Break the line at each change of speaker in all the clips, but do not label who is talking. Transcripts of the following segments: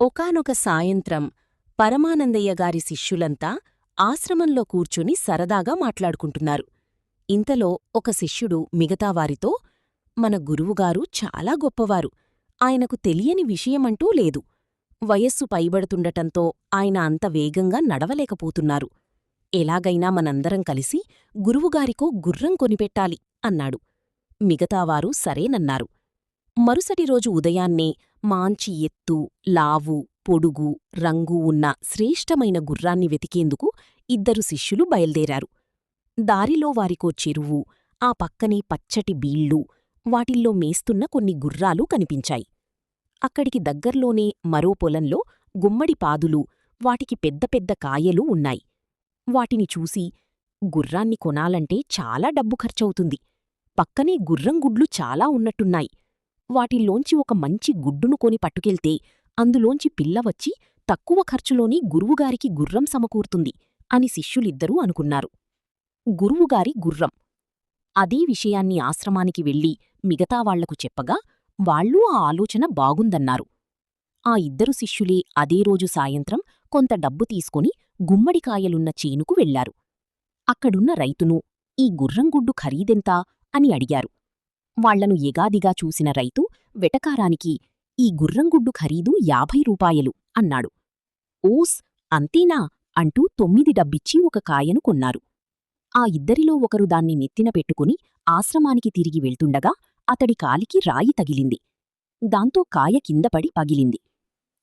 ఒకానొక సాయంత్రం పరమానందయ్య గారి శిష్యులంతా ఆశ్రమంలో కూర్చుని సరదాగా మాట్లాడుకుంటున్నారు. ఇంతలో ఒక శిష్యుడు మిగతావారితో, మన గురువుగారు చాలా గొప్పవారు. ఆయనకు తెలియని విషయమంటూ లేదు. వయస్సు పైబడుతుండటంతో ఆయన అంత వేగంగా నడవలేకపోతున్నారు. ఎలాగైనా మనందరం కలిసి గురువుగారికో గుర్రం కొనిపెట్టాలి అన్నాడు. మిగతావారు సరేనన్నారు. మరుసటి రోజు ఉదయాన్నే మాంచి ఎత్తు, లావు, పొడుగు, రంగు ఉన్న శ్రేష్టమైన గుర్రాన్ని వెతికేందుకు ఇద్దరు శిష్యులు బయల్దేరారు. దారిలో వారికో చెరువు, ఆ పక్కనే పచ్చటి బీళ్ళు, వాటిల్లో మేస్తున్న కొన్ని గుర్రాలు కనిపించాయి. అక్కడికి దగ్గర్లోనే మరో పొలంలో గుమ్మడి పాదులు, వాటికి పెద్ద పెద్ద కాయలు ఉన్నాయి. వాటిని చూసి, గుర్రాన్ని కొనాలంటే చాలా డబ్బు ఖర్చవుతుంది. పక్కనే గుర్రం గుడ్లు చాలా ఉన్నట్టున్నాయి. వాటిల్లోంచి ఒక మంచి గుడ్డును కొని పట్టుకెళ్తే అందులోంచి పిల్లవచ్చి తక్కువ ఖర్చులోని గురువుగారికి గుర్రం సమకూర్తుంది అని శిష్యులిద్దరూ అనుకున్నారు. గురువుగారి గుర్రం. అదే విషయాన్ని ఆశ్రమానికి వెళ్ళి మిగతావాళ్లకు చెప్పగా వాళ్ళూ ఆ ఆలోచన బాగుందన్నారు. ఆ ఇద్దరు శిష్యులే అదే రోజు సాయంత్రం కొంత డబ్బు తీసుకొని గుమ్మడికాయలున్న చేనుకు వెళ్లారు. అక్కడున్న రైతును, ఈ గుర్రంగుడ్డు ఖరీదెంతా అని అడిగారు. వాళ్లను ఎగాదిగా చూసిన రైతు వెటకారానికి, ఈ గుర్రంగుడ్డు ఖరీదు 50 రూపాయలు అన్నాడు. ఓస్, అంతేనా అంటూ 9 డబ్బిచ్చి ఒక కాయను కొన్నారు. ఆ ఇద్దరిలో ఒకరు దాన్ని నెత్తిన పెట్టుకుని ఆశ్రమానికి తిరిగి వెళ్తుండగా అతడి కాలికి రాయి తగిలింది. దాంతో కాయ కిందపడి పగిలింది.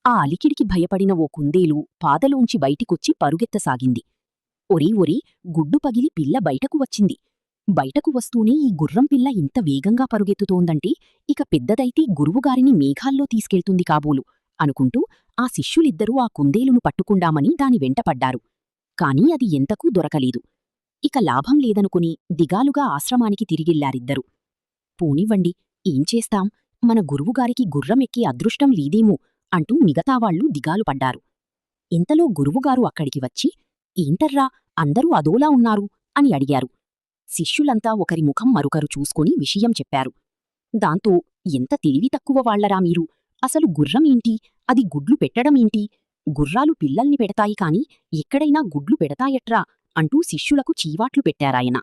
ఆ అలికిడికి భయపడిన ఓ కుందేలు పాదలోంచి బయటికొచ్చి పరుగెత్తసాగింది. ఒరీ ఒరీ, గుడ్డు పగిలి పిల్ల బయటకు వచ్చింది. బయటకు వస్తూనే ఈ గుర్రం పిల్ల ఇంత వేగంగా పరుగెత్తుతోందంటే ఇక పెద్దదైతే గురువుగారిని మేఘాల్లో తీసుకెళ్తుంది కాబోలు అనుకుంటూ ఆ శిష్యులిద్దరూ ఆ కుందేలును పట్టుకుండామని దాని వెంటపడ్డారు. కాని అది ఎంతకూ దొరకలేదు. ఇక లాభం లేదనుకుని దిగాలుగా ఆశ్రమానికి తిరిగిళ్లారిద్దరు. పోనివ్వండి, ఏం చేస్తాం, మన గురువుగారికి గుర్రం ఎక్కే అదృష్టం లేదేమో అంటూ మిగతావాళ్లు దిగాలు పడ్డారు. ఇంతలో గురువుగారు అక్కడికి వచ్చి, ఏంటర్రా అందరూ అదోలా ఉన్నారు అని అడిగారు. శిష్యులంతా ఒకరి ముఖం మరొకరు చూసుకుని విషయం చెప్పారు. దాంతో, ఎంత తెలివి తక్కువ వాళ్లరా మీరు, అసలు గుర్రమేంటి, అది గుడ్లు పెట్టడమేంటి, గుర్రాలు పిల్లల్ని పెడతాయి కాని ఎక్కడైనా గుడ్లు పెడతాయట్రా అంటూ శిష్యులకు చీవాట్లు పెట్టారాయన.